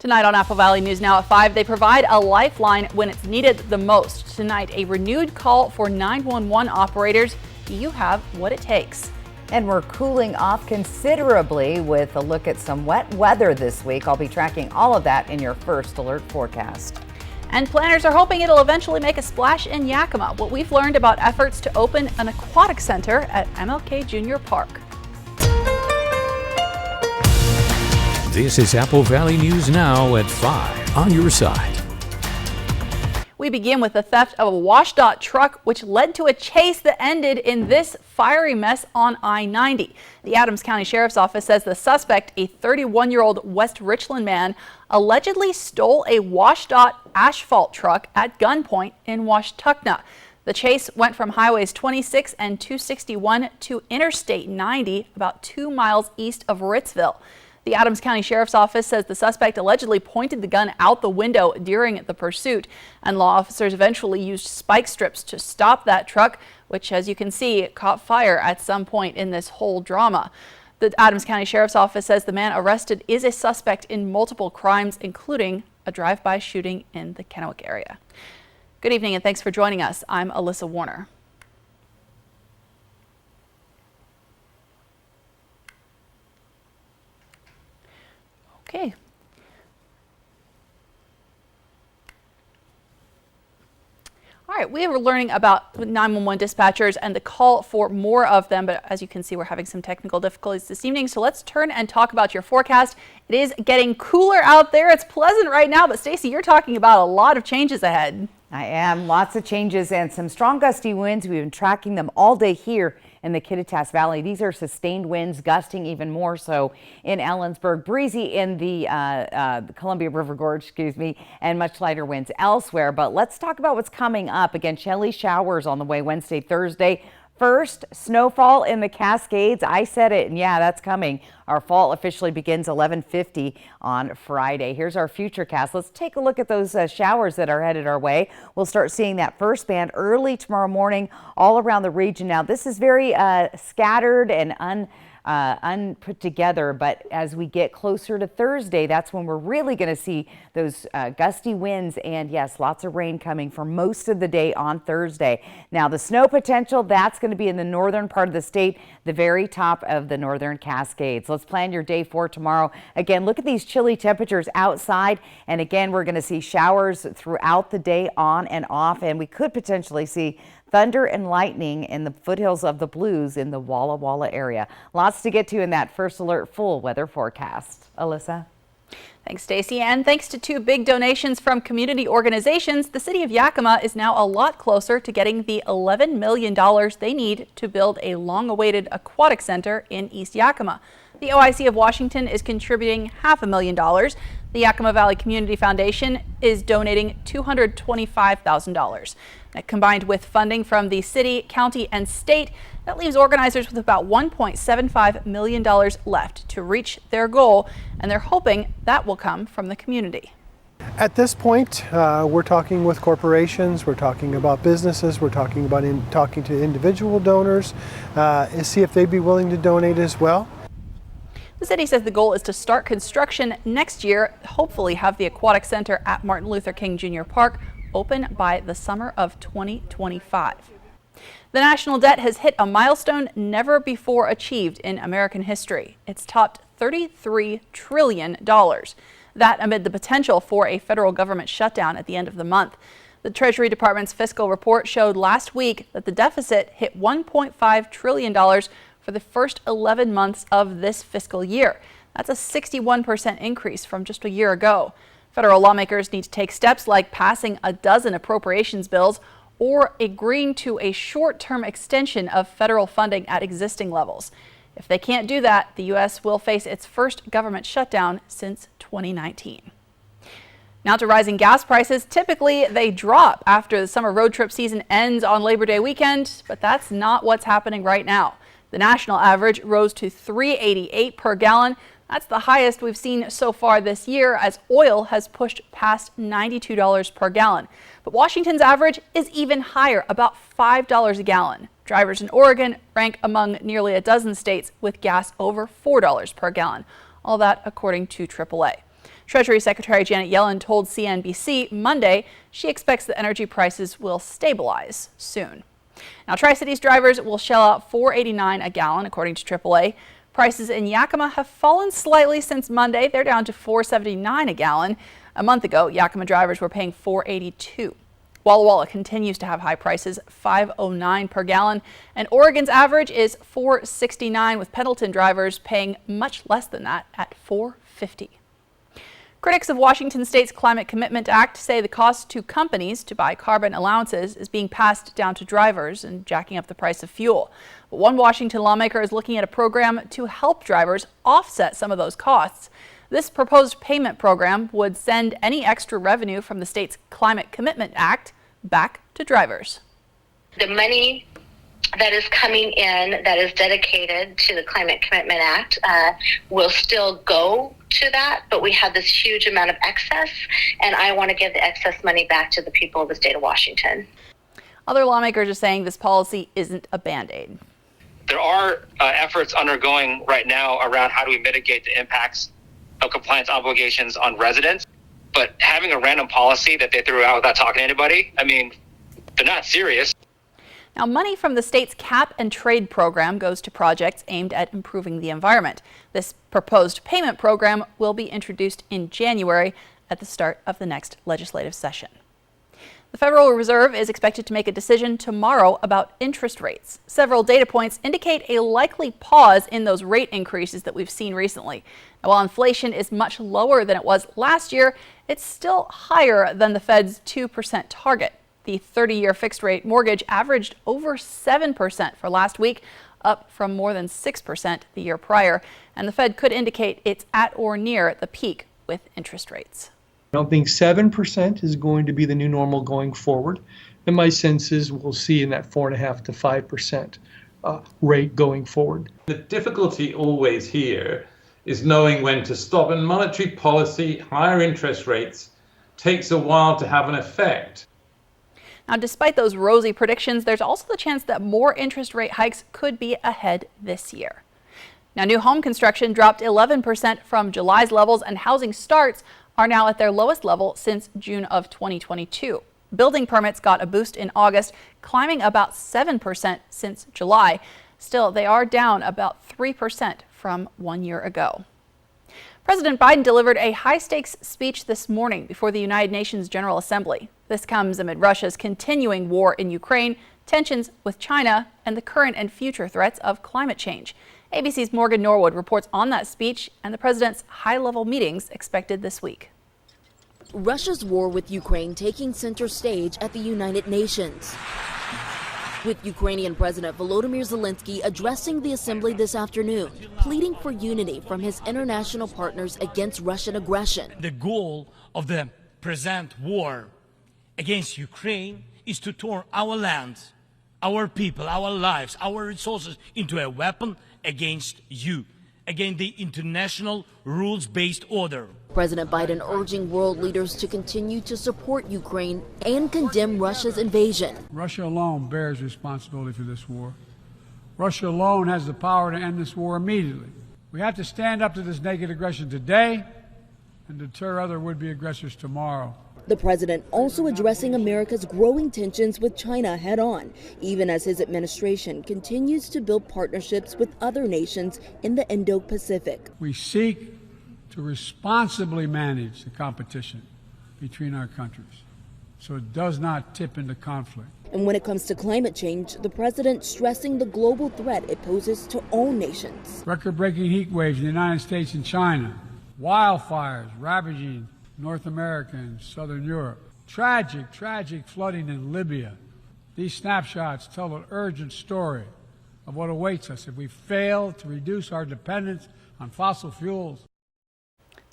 Tonight on Apple Valley News Now at 5, they provide a lifeline when it's needed the most. Tonight, a renewed call for 911 operators. Do you have what it takes? And we're cooling off considerably with a look at some wet weather this week. I'll be tracking all of that in your first alert forecast. And planners are hoping it'll eventually make a splash in Yakima. What we've learned about efforts to open an aquatic center at MLK Junior Park. This is Apple Valley News Now at 5 on your side. We begin with the theft of a WashDOT truck, which led to a chase that ended in this fiery mess on I-90. The Adams County Sheriff's Office says the suspect, a 31-year-old West Richland man, allegedly stole a WashDOT asphalt truck at gunpoint in Washtuckna. The chase went from highways 26 and 261 to Interstate 90, about 2 miles east of Ritzville. The Adams County Sheriff's Office says the suspect allegedly pointed the gun out the window during the pursuit, and law officers eventually used spike strips to stop that truck, which, as you can see, caught fire at some point in this whole drama. The Adams County Sheriff's Office says the man arrested is a suspect in multiple crimes, including a drive-by shooting in the Kennewick area. Good evening and thanks for joining us. I'm Alyssa Warner. Okay. All right, we were learning about 911 dispatchers and the call for more of them, but as you can see, we're having some technical difficulties this evening. So let's turn and talk about your forecast. It is getting cooler out there. It's pleasant right now, but Stacy, you're talking about a lot of changes ahead. I am. Lots of changes and some strong gusty winds. We've been tracking them all day here in the Kittitas Valley. These are sustained winds, gusting even more so in Ellensburg, breezy in the Columbia River Gorge, and much lighter winds elsewhere. But let's talk about what's coming up. Again, chilly showers on the way Wednesday, Thursday. First, snowfall in the Cascades. I said it, and yeah, that's coming. Our fall officially begins 11:50 on Friday. Here's our futurecast. Let's take a look at those showers that are headed our way. We'll start seeing that first band early tomorrow morning all around the region. Now, this is very scattered and unput together, but as we get closer to Thursday, that's when we're really going to see those gusty winds and yes, lots of rain coming for most of the day on Thursday. Now the snow potential, that's going to be in the northern part of the state, the very top of the northern Cascades. Let's plan your day for tomorrow. Again, look at these chilly temperatures outside, and again, we're going to see showers throughout the day on and off, and we could potentially see thunder and lightning in the foothills of the Blues in the Walla Walla area. Lots to get to in that first alert full weather forecast. Alyssa? Thanks, Stacy. And thanks to 2 big donations from community organizations, the city of Yakima is now a lot closer to getting the $11 million they need to build a long-awaited aquatic center in East Yakima. The OIC of Washington is contributing $500,000. The Yakima Valley Community Foundation is donating $225,000. Combined with funding from the city, county, and state, that leaves organizers with about $1.75 million left to reach their goal, and they're hoping that will come from the community. At this point, we're talking with corporations, we're talking about businesses, we're talking about talking to individual donors, and see if they'd be willing to donate as well. The city says the goal is to start construction next year, hopefully have the aquatic center at Martin Luther King Junior Park open by the summer of 2025. The national debt has hit a milestone never before achieved in American history. It's topped $33 trillion. That amid the potential for a federal government shutdown at the end of the month. The Treasury Department's fiscal report showed last week that the deficit hit $1.5 trillion for the first 11 months of this fiscal year. That's a 61% increase from just a year ago. Federal lawmakers need to take steps like passing a dozen appropriations bills or agreeing to a short-term extension of federal funding at existing levels. If they can't do that, the U.S. will face its first government shutdown since 2019. Now to rising gas prices. Typically, they drop after the summer road trip season ends on Labor Day weekend, but that's not what's happening right now. The national average rose to $3.88 per gallon. That's the highest we've seen so far this year, as oil has pushed past $92 per gallon. But Washington's average is even higher, about $5 a gallon. Drivers in Oregon rank among nearly a dozen states with gas over $4 per gallon. All that according to AAA. Treasury Secretary Janet Yellen told CNBC Monday she expects that energy prices will stabilize soon. Now, Tri-Cities drivers will shell out $4.89 a gallon, according to AAA. Prices in Yakima have fallen slightly since Monday. They're down to $4.79 a gallon. A month ago, Yakima drivers were paying $4.82. Walla Walla continues to have high prices, $5.09 per gallon, and Oregon's average is $4.69, with Pendleton drivers paying much less than that at $4.50. Critics of Washington State's Climate Commitment Act say the cost to companies to buy carbon allowances is being passed down to drivers and jacking up the price of fuel. But one Washington lawmaker is looking at a program to help drivers offset some of those costs. This proposed payment program would send any extra revenue from the state's Climate Commitment Act back to drivers. The money that is coming in that is dedicated to the Climate Commitment Act will still go to that, but we have this huge amount of excess, and I want to give the excess money back to the people of the state of Washington. Other lawmakers are saying this policy isn't a Band-Aid. There are efforts undergoing right now around how do we mitigate the impacts of compliance obligations on residents, but having a random policy that they threw out without talking to anybody, I mean, they're not serious. Now, money from the state's cap and trade program goes to projects aimed at improving the environment. This proposed payment program will be introduced in January at the start of the next legislative session. The Federal Reserve is expected to make a decision tomorrow about interest rates. Several data points indicate a likely pause in those rate increases that we've seen recently. Now, while inflation is much lower than it was last year, it's still higher than the Fed's 2% target. The 30-year fixed-rate mortgage averaged over 7% for last week, up from more than 6% the year prior. And the Fed could indicate it's at or near the peak with interest rates. I don't think 7% is going to be the new normal going forward. And my sense is we'll see in that 4.5% to 5% rate going forward. The difficulty always here is knowing when to stop. And monetary policy, higher interest rates, takes a while to have an effect. Now, despite those rosy predictions, there's also the chance that more interest rate hikes could be ahead this year. Now, new home construction dropped 11% from July's levels, and housing starts are now at their lowest level since June of 2022. Building permits got a boost in August, climbing about 7% since July. Still, they are down about 3% from 1 year ago. President Biden delivered a high-stakes speech this morning before the United Nations General Assembly. This comes amid Russia's continuing war in Ukraine, tensions with China, and the current and future threats of climate change. ABC's Morgan Norwood reports on that speech and the president's high-level meetings expected this week. Russia's war with Ukraine taking center stage at the United Nations, with Ukrainian President Volodymyr Zelensky addressing the assembly this afternoon, pleading for unity from his international partners against Russian aggression. The goal of the present war against Ukraine is to turn our land, our people, our lives, our resources into a weapon against you, against the international rules-based order. President Biden urging world leaders to continue to support Ukraine and condemn Russia's invasion. Russia alone bears responsibility for this war. Russia alone has the power to end this war immediately. We have to stand up to this naked aggression today and deter other would-be aggressors tomorrow. The president also addressing America's growing tensions with China head-on, even as his administration continues to build partnerships with other nations in the Indo-Pacific. We seek to responsibly manage the competition between our countries so it does not tip into conflict. And when it comes to climate change, the president stressing the global threat it poses to all nations. Record-breaking heat waves in the United States and China, wildfires ravaging North America and Southern Europe, tragic flooding in Libya. These snapshots tell an urgent story of what awaits us if we fail to reduce our dependence on fossil fuels.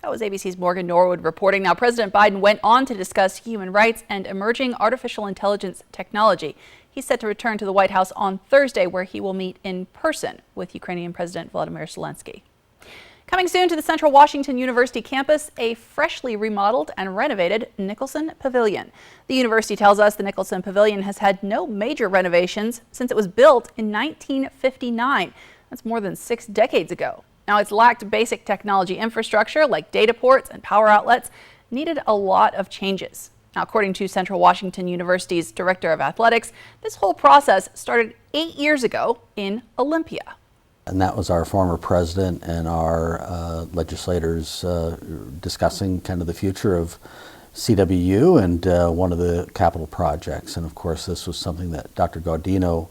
That was ABC's Morgan Norwood reporting. Now, President Biden went on to discuss human rights and emerging artificial intelligence technology. He's set to return to the White House on Thursday, where he will meet in person with Ukrainian President Volodymyr Zelensky. Coming soon to the Central Washington University campus, a freshly remodeled and renovated Nicholson Pavilion. The university tells us the Nicholson Pavilion has had no major renovations since it was built in 1959. That's more than 6 decades ago. Now, it's lacked basic technology infrastructure like data ports and power outlets, needed a lot of changes. Now, according to Central Washington University's Director of Athletics, this whole process started 8 years ago in Olympia. And that was our former president and our legislators discussing kind of the future of CWU and one of the capital projects. And of course, this was something that Dr. Gaudino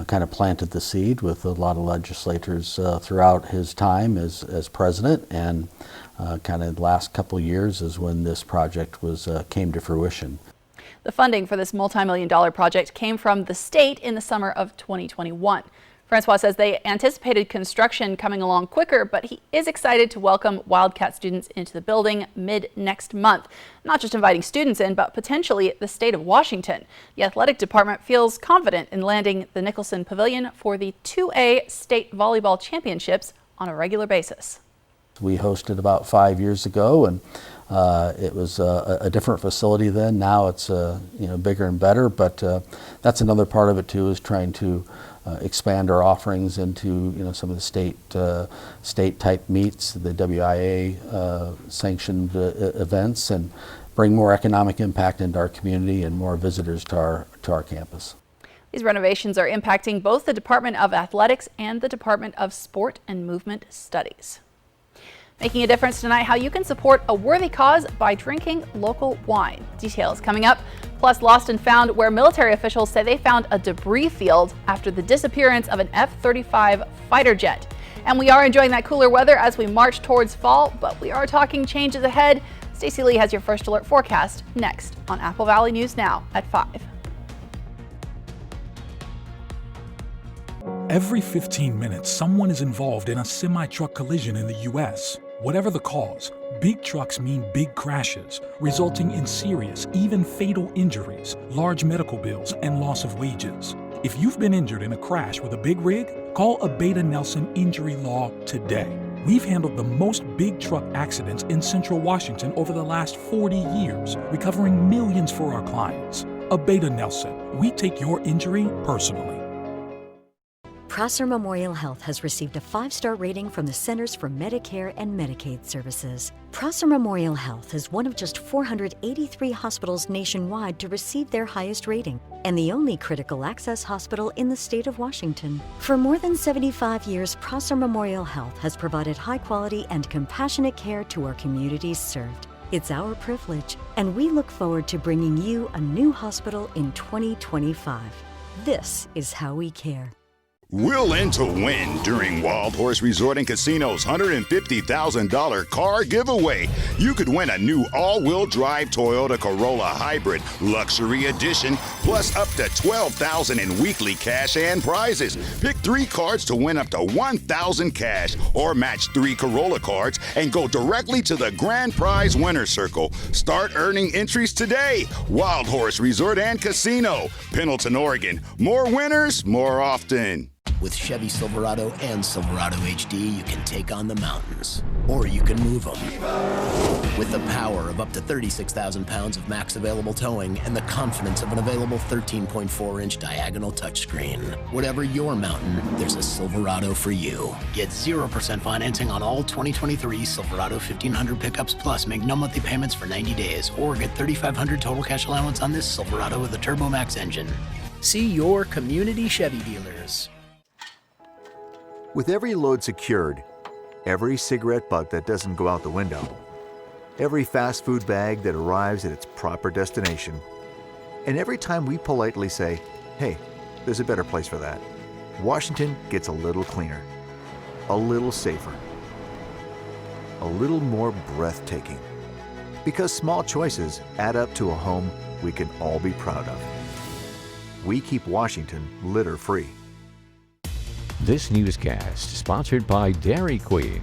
kind of planted the seed with a lot of legislators throughout his time as president. And kind of the last couple of years is when this project came to fruition. The funding for this multi-million-dollar project came from the state in the summer of 2021. Francois says they anticipated construction coming along quicker, but he is excited to welcome Wildcat students into the building mid-next month. Not just inviting students in, but potentially the state of Washington. The athletic department feels confident in landing the Nicholson Pavilion for the 2A state volleyball championships on a regular basis. We hosted about 5 years ago, and it was a different facility then. Now it's bigger and better, but that's another part of it too, is trying to expand our offerings into some of the state type meets, the WIA sanctioned events, and bring more economic impact into our community and more visitors to our campus. These renovations are impacting both the Department of Athletics and the Department of Sport and Movement Studies. Making a difference tonight, how you can support a worthy cause by drinking local wine. Details coming up. Plus, lost and found, where military officials say they found a debris field after the disappearance of an F-35 fighter jet. And we are enjoying that cooler weather as we march towards fall, but we are talking changes ahead. Stacey Lee has your first alert forecast next on Apple Valley News Now at 5. Every 15 minutes, someone is involved in a semi-truck collision in the U.S. Whatever the cause, big trucks mean big crashes, resulting in serious, even fatal injuries, large medical bills, and loss of wages. If you've been injured in a crash with a big rig, call Abeta Nelson Injury Law today. We've handled the most big truck accidents in Central Washington over the last 40 years, recovering millions for our clients. Abeta Nelson, we take your injury personally. Prosser Memorial Health has received a 5-star rating from the Centers for Medicare and Medicaid Services. Prosser Memorial Health is one of just 483 hospitals nationwide to receive their highest rating, and the only critical access hospital in the state of Washington. For more than 75 years, Prosser Memorial Health has provided high-quality and compassionate care to our communities served. It's our privilege, and we look forward to bringing you a new hospital in 2025. This is how we care. Will in to win during Wild Horse Resort and Casino's $150,000 car giveaway. You could win a new all-wheel drive Toyota Corolla Hybrid Luxury Edition, plus up to $12,000 in weekly cash and prizes. Pick 3 cards to win up to $1,000 cash, or match 3 Corolla cards and go directly to the grand prize winner circle. Start earning entries today. Wild Horse Resort and Casino, Pendleton, Oregon. More winners, more often. With Chevy Silverado and Silverado HD, you can take on the mountains, or you can move them. With the power of up to 36,000 pounds of max available towing and the confidence of an available 13.4-inch diagonal touchscreen. Whatever your mountain, there's a Silverado for you. Get 0% financing on all 2023 Silverado 1500 pickups, plus make no monthly payments for 90 days, or get $3,500 total cash allowance on this Silverado with a TurboMax engine. See your community Chevy dealers. With every load secured, every cigarette butt that doesn't go out the window, every fast food bag that arrives at its proper destination, and every time we politely say, hey, there's a better place for that, Washington gets a little cleaner, a little safer, a little more breathtaking. Because small choices add up to a home we can all be proud of. We keep Washington litter-free. This newscast is sponsored by Dairy Queen.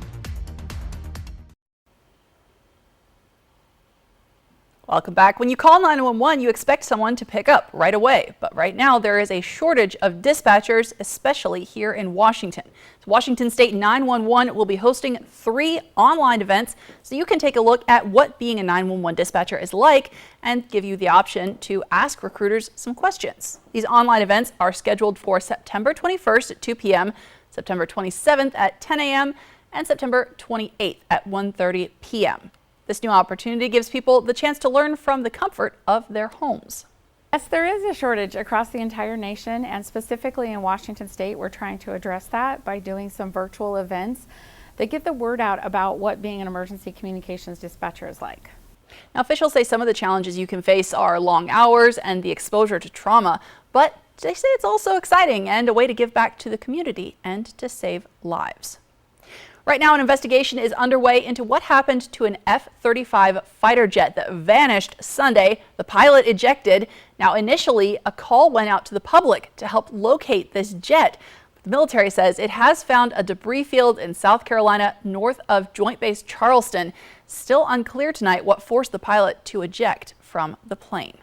Welcome back. When you call 911, you expect someone to pick up right away. But right now, there is a shortage of dispatchers, especially here in Washington. So Washington State 911 will be hosting 3 online events, so you can take a look at what being a 911 dispatcher is like and give you the option to ask recruiters some questions. These online events are scheduled for September 21st at 2 p.m., September 27th at 10 a.m., and September 28th at 1:30 p.m. This new opportunity gives people the chance to learn from the comfort of their homes. Yes, there is a shortage across the entire nation, and specifically in Washington State, we're trying to address that by doing some virtual events that get the word out about what being an emergency communications dispatcher is like. Now, officials say some of the challenges you can face are long hours and the exposure to trauma, but they say it's also exciting and a way to give back to the community and to save lives. Right now, an investigation is underway into what happened to an F-35 fighter jet that vanished Sunday. The pilot ejected. Now, initially, a call went out to the public to help locate this jet. The military says it has found a debris field in South Carolina north of Joint Base Charleston. Still unclear tonight what forced the pilot to eject from the plane.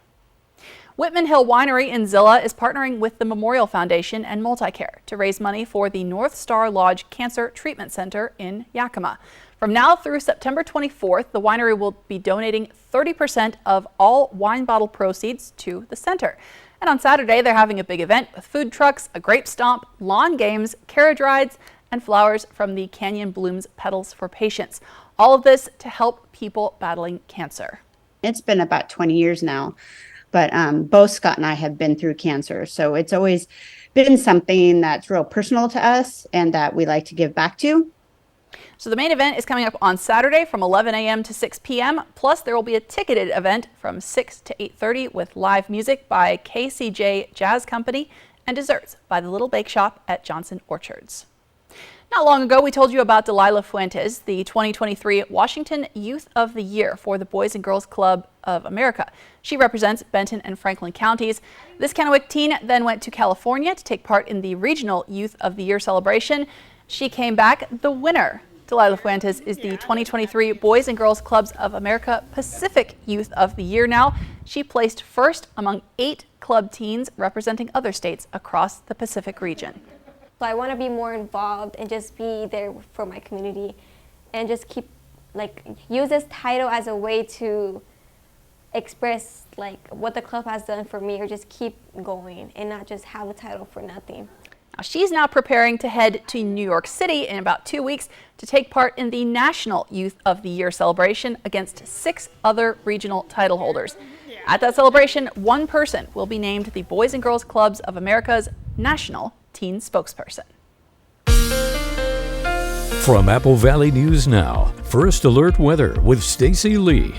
Whitman Hill Winery in Zillah is partnering with the Memorial Foundation and MultiCare to raise money for the North Star Lodge Cancer Treatment Center in Yakima. From now through September 24th, the winery will be donating 30% of all wine bottle proceeds to the center. And on Saturday, they're having a big event with food trucks, a grape stomp, lawn games, carriage rides, and flowers from the Canyon Blooms Petals for Patients. All of this to help people battling cancer. It's been about 20 years now. But both Scott and I have been through cancer. So it's always been something that's real personal to us and that we like to give back to. So the main event is coming up on Saturday from 11 a.m. to 6 p.m. Plus, there will be a ticketed event from 6 to 8:30 with live music by KCJ Jazz Company and desserts by the Little Bake Shop at Johnson Orchards. Not long ago, we told you about Delilah Fuentes, the 2023 Washington Youth of the Year for the Boys and Girls Club of America. She represents Benton and Franklin counties. This Kennewick teen then went to California to take part in the Regional Youth of the Year celebration. She came back the winner. Delilah Fuentes is the 2023 Boys and Girls Clubs of America Pacific Youth of the Year now. She placed first among 8 club teens representing other states across the Pacific region. So I want to be more involved and just be there for my community and just use this title as a way to express what the club has done for me, or just keep going and not just have a title for nothing. Now, she's now preparing to head to New York City in about 2 weeks to take part in the National Youth of the Year celebration against 6 other regional title holders. At that celebration, one person will be named the Boys and Girls Clubs of America's National Teen Spokesperson. From Apple Valley News Now, First Alert Weather with Stacy Lee.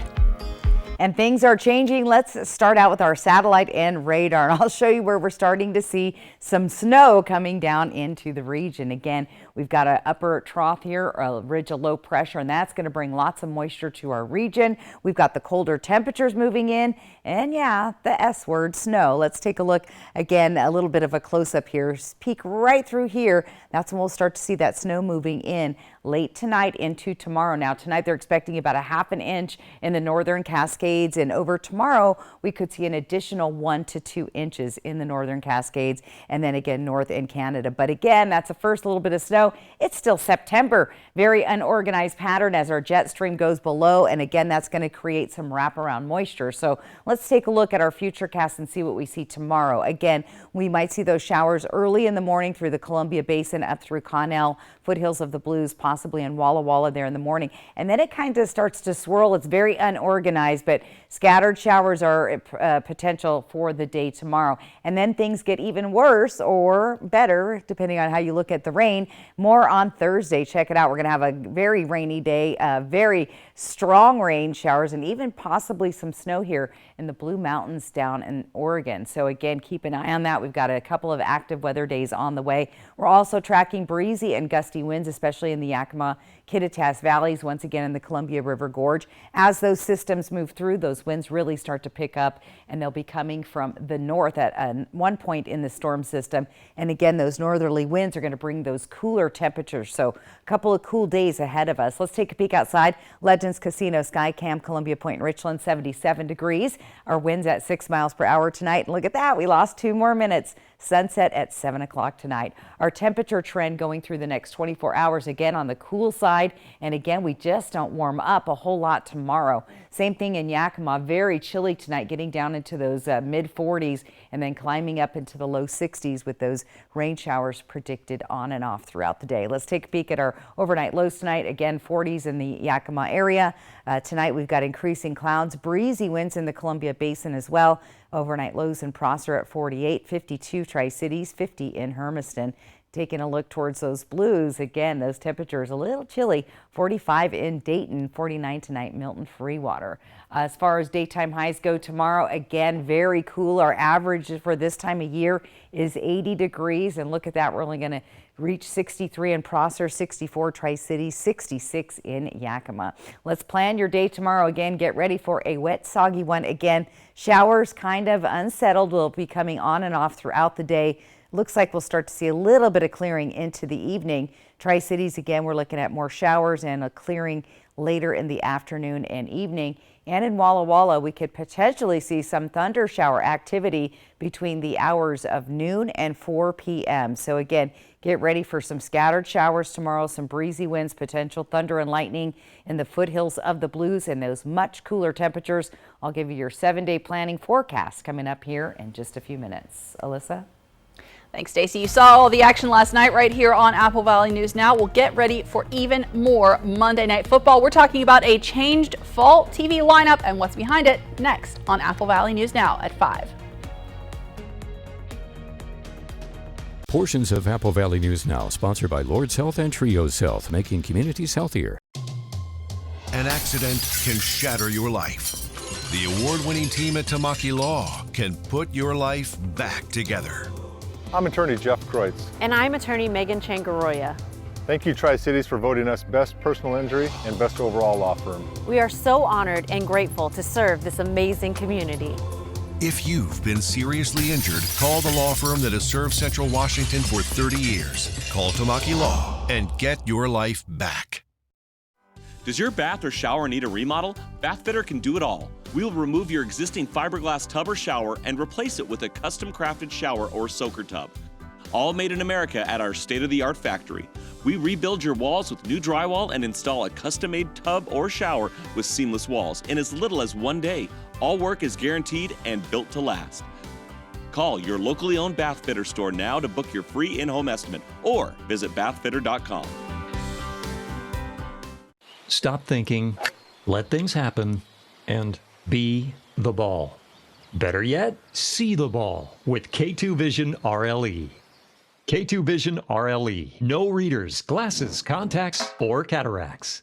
And things are changing. Let's start out with our satellite and radar. I'll show you where we're starting to see some snow coming down into the region. Again, we've got an upper trough here, a ridge of low pressure, and that's going to bring lots of moisture to our region. We've got the colder temperatures moving in, and yeah, the S word, snow. Let's take a look again, a little bit of a close-up here. Peek right through here. That's when we'll start to see that snow moving in late tonight into tomorrow. Now, tonight they're expecting about a ½ inch in the northern Cascades, and over tomorrow we could see an additional 1 to 2 inches in the northern Cascades, and then again north in Canada. But again, that's the first little bit of snow. It's still September. Very unorganized pattern as our jet stream goes below, and again, that's going to create some wraparound moisture. So let's take a look at our futurecast and see what we see tomorrow. Again, we might see those showers early in the morning through the Columbia Basin up through Connell, foothills of the Blues, possibly in Walla Walla there in the morning. And then it kind of starts to swirl. It's very unorganized, but scattered showers are potential for the day tomorrow. And then things get even worse or better, depending on how you look at the rain. More on Thursday. Check it out. We're going to have a very rainy day, very strong rain showers, and even possibly some snow here in the Blue Mountains down in Oregon. So again, keep an eye on that. We've got a couple of active weather days on the way. We're also tracking breezy and gusty winds, especially in the Yakima, Kittitas valleys, once again in the Columbia River Gorge. As those systems move through, those winds really start to pick up, and they'll be coming from the north at one point in the storm system. And again, those northerly winds are going to bring those cooler temperatures. So a couple of cool days ahead of us. Let's take a peek outside. Legends Casino Skycam, Columbia Point and Richland, 77 degrees. Our winds at 6 miles per hour tonight. And look at that, we lost 2 more minutes. Sunset at 7 o'clock tonight. Our temperature trend going through the next 24 hours, again on the cool side. And again, we just don't warm up a whole lot tomorrow. Same thing in Yakima. Very chilly tonight, getting down into those mid 40s and then climbing up into the low 60s with those rain showers predicted on and off throughout the day. Let's take a peek at our overnight lows tonight. Again, 40s in the Yakima area. Tonight we've got increasing clouds, breezy winds in the Columbia Basin as well. Overnight lows in Prosser at 48, 52 Tri-Cities, 50 in Hermiston. Taking a look towards those blues, again, those temperatures a little chilly, 45 in Dayton, 49 tonight, Milton, Freewater. As far as daytime highs go tomorrow, again, very cool. Our average for this time of year is 80 degrees, and look at that, we're only going to reach 63 in Prosser, 64 Tri-Cities, 66 in Yakima. Let's plan your day tomorrow. Again, get ready for a wet, soggy one. Again, showers kind of unsettled will be coming on and off throughout the day. Looks like we'll start to see a little bit of clearing into the evening. Tri-Cities, again, we're looking at more showers and a clearing later in the afternoon and evening. And in Walla Walla, we could potentially see some thunder shower activity between the hours of noon and 4 p.m. So again, get ready for some scattered showers tomorrow, some breezy winds, potential thunder and lightning in the foothills of the Blues, and those much cooler temperatures. I'll give you your 7-day planning forecast coming up here in just a few minutes. Alyssa? Thanks, Stacy. You saw all the action last night right here on Apple Valley News Now. We'll get ready for even more Monday Night Football. We're talking about a changed fall TV lineup and what's behind it next on Apple Valley News Now at 5. Portions of Apple Valley News Now, sponsored by Lord's Health and Trios Health, making communities healthier. An accident can shatter your life. The award-winning team at Tamaki Law can put your life back together. I'm attorney Jeff Kreutz. And I'm attorney Megan Changaroya. Thank you, Tri-Cities, for voting us Best Personal Injury and Best Overall Law Firm. We are so honored and grateful to serve this amazing community. If you've been seriously injured, call the law firm that has served Central Washington for 30 years. Call Tamaki Law and get your life back. Does your bath or shower need a remodel? Bathfitter can do it all. We will remove your existing fiberglass tub or shower and replace it with a custom crafted shower or soaker tub. All made in America at our state-of-the-art factory. We rebuild your walls with new drywall and install a custom-made tub or shower with seamless walls in as little as 1 day. All work is guaranteed and built to last. Call your locally owned Bathfitter store now to book your free in-home estimate or visit bathfitter.com. Stop thinking, let things happen, and be the ball. Better yet, see the ball with K2 Vision RLE. K2 Vision RLE. No readers, glasses, contacts, or cataracts.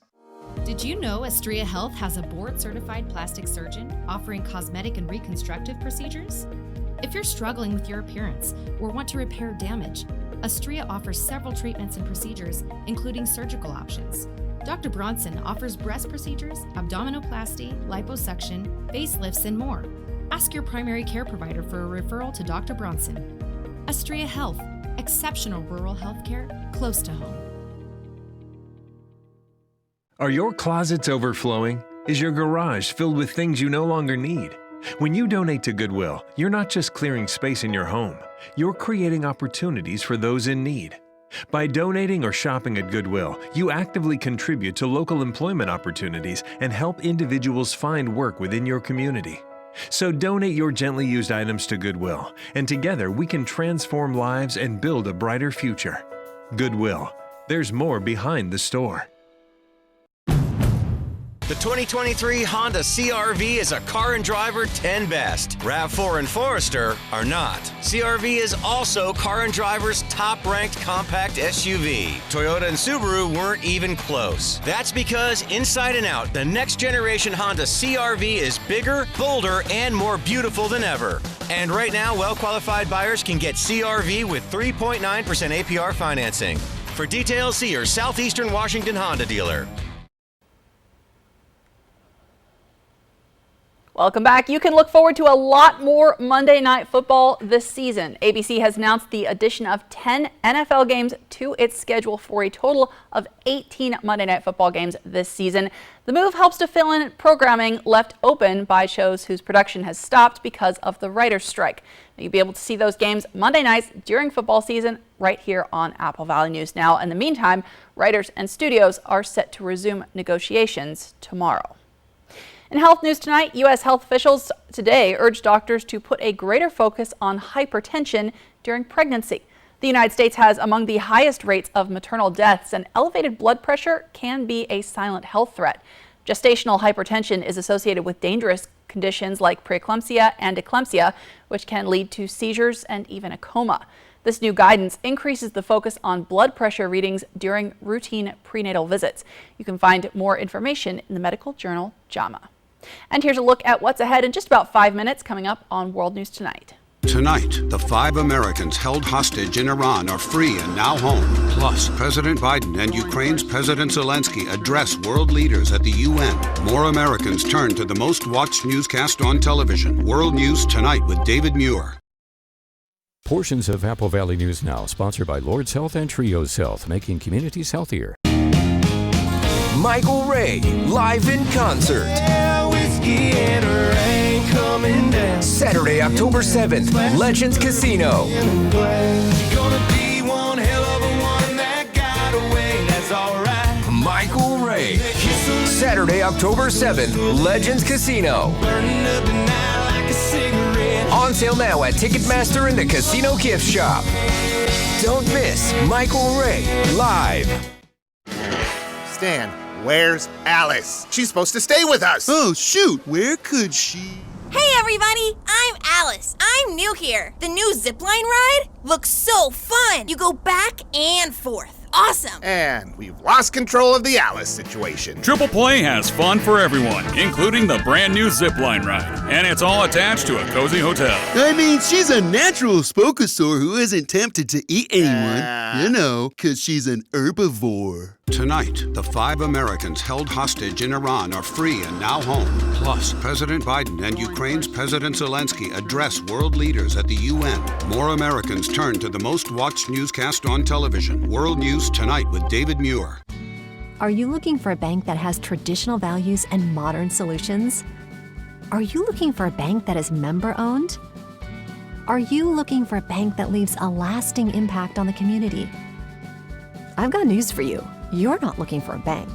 Did you know Astria Health has a board-certified plastic surgeon offering cosmetic and reconstructive procedures? If you're struggling with your appearance or want to repair damage, Astria offers several treatments and procedures, including surgical options. Dr. Bronson offers breast procedures, abdominoplasty, liposuction, facelifts, and more. Ask your primary care provider for a referral to Dr. Bronson. Astria Health, exceptional rural health care close to home. Are your closets overflowing? Is your garage filled with things you no longer need? When you donate to Goodwill, you're not just clearing space in your home, you're creating opportunities for those in need. By donating or shopping at Goodwill, you actively contribute to local employment opportunities and help individuals find work within your community. So donate your gently used items to Goodwill, and together we can transform lives and build a brighter future. Goodwill. There's more behind the store. The 2023 Honda CR-V is a car and driver 10 best. RAV4 and Forester are not. CR-V is also car and driver's top-ranked compact SUV. Toyota and Subaru weren't even close. That's because inside and out, the next generation Honda CR-V is bigger, bolder, and more beautiful than ever. And right now, well-qualified buyers can get CR-V with 3.9% APR financing. For details, see your Southeastern Washington Honda dealer. Welcome back. You can look forward to a lot more Monday Night Football this season. ABC has announced the addition of 10 NFL games to its schedule for a total of 18 Monday Night Football games this season. The move helps to fill in programming left open by shows whose production has stopped because of the writers' strike. You'll be able to see those games Monday nights during football season right here on Apple Valley News Now. In the meantime, writers and studios are set to resume negotiations tomorrow. In health news tonight, U.S. health officials today urged doctors to put a greater focus on hypertension during pregnancy. The United States has among the highest rates of maternal deaths, and elevated blood pressure can be a silent health threat. Gestational hypertension is associated with dangerous conditions like preeclampsia and eclampsia, which can lead to seizures and even a coma. This new guidance increases the focus on blood pressure readings during routine prenatal visits. You can find more information in the medical journal JAMA. And here's a look at what's ahead in just about 5 minutes coming up on World News Tonight. Tonight, the 5 Americans held hostage in Iran are free and now home. Plus, President Biden and Ukraine's President Zelensky address world leaders at the UN. More Americans turn to the most watched newscast on television. World News Tonight with David Muir. Portions of Apple Valley News Now, sponsored by Lord's Health and Trios Health, making communities healthier. Michael Ray, live in concert. Saturday, October 7th, Legends Casino. Michael Ray. Saturday, October 7th, Legends Casino. On sale now at Ticketmaster and the Casino Gift Shop. Don't miss Michael Ray live. Stan, where's Alice? She's supposed to stay with us. Oh, shoot. Where could she? Hey, everybody. I'm Alice. I'm new here. The new zipline ride looks so fun. You go back and forth. Awesome. And we've lost control of the Alice situation. Triple Play has fun for everyone, including the brand new zipline ride. And it's all attached to a cozy hotel. I mean, she's a natural spokosaur who isn't tempted to eat anyone. You know, because she's an herbivore. Tonight, the 5 Americans held hostage in Iran are free and now home. Plus, President Biden and Ukraine's President Zelensky address world leaders at the UN. More Americans turn to the most watched newscast on television. World News Tonight with David Muir. Are you looking for a bank that has traditional values and modern solutions? Are you looking for a bank that is member-owned? Are you looking for a bank that leaves a lasting impact on the community? I've got news for you. You're not looking for a bank.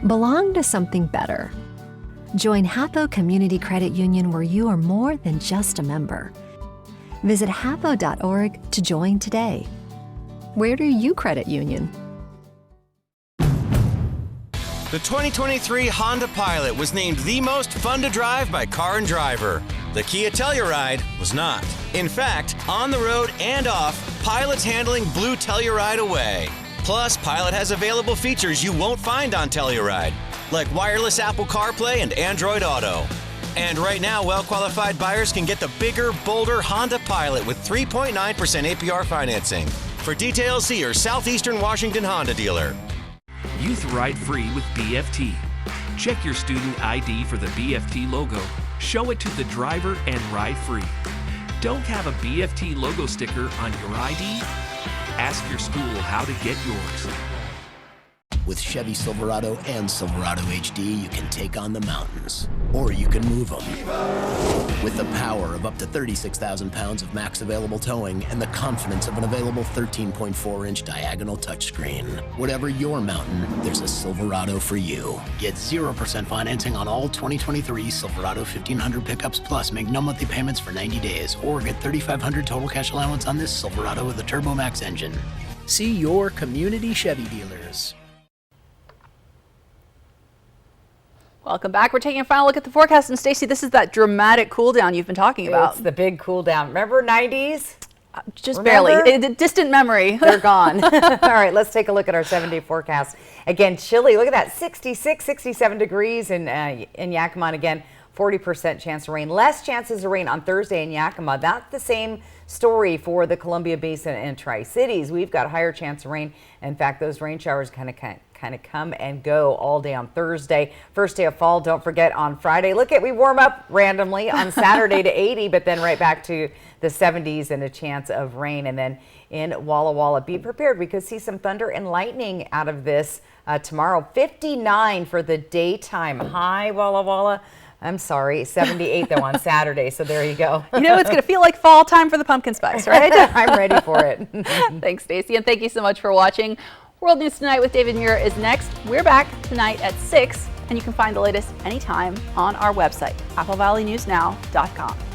Belong to something better. Join Hapo Community Credit Union, where you are more than just a member. Visit hapo.org to join today. Where do you credit union? The 2023 Honda Pilot was named the most fun to drive by Car and Driver. The Kia Telluride was not. In fact, on the road and off, Pilot's handling blew Telluride away. Plus, Pilot has available features you won't find on Telluride, like wireless Apple CarPlay and Android Auto. And right now, well-qualified buyers can get the bigger, bolder Honda Pilot with 3.9% APR financing. For details, see your Southeastern Washington Honda dealer. Youth Ride Free with BFT. Check your student ID for the BFT logo. Show it to the driver and ride free. Don't have a BFT logo sticker on your ID? Ask your school how to get yours. With Chevy Silverado and Silverado HD, you can take on the mountains, or you can move them. With the power of up to 36,000 pounds of max available towing and the confidence of an available 13.4-inch diagonal touchscreen. Whatever your mountain, there's a Silverado for you. Get 0% financing on all 2023 Silverado 1500 pickups, plus make no monthly payments for 90 days, or get $3,500 total cash allowance on this Silverado with a Turbo Max engine. See your community Chevy dealers. Welcome back. We're taking a final look at the forecast. And Stacy, this is that dramatic cool down you've been talking about. It's the big cool down. Remember 90s? Just Remember? barely. A distant memory. They're gone. All right, let's take a look at our 7-day forecast. Again, chilly. Look at that, 66, 67 degrees in Yakima. And again, 40% chance of rain. Less chances of rain on Thursday in Yakima. That's the same story for the Columbia Basin and Tri-Cities. We've got a higher chance of rain. In fact, those rain showers kind of come and go all day on Thursday. First day of fall, don't forget, on Friday. Look at, we warm up randomly on Saturday to 80, but then right back to the 70s and a chance of rain. And then in Walla Walla, be prepared. We could see some thunder and lightning out of this tomorrow. 59 for the daytime high, Walla Walla. I'm sorry, 78 though on Saturday, so there you go. You know, it's going to feel like fall time for the pumpkin spice, right? I'm ready for it. Thanks, Stacy, and thank you so much for watching. World News Tonight with David Muir is next. We're back tonight at 6 And you can find the latest anytime on our website, AppleValleyNewsNow.com.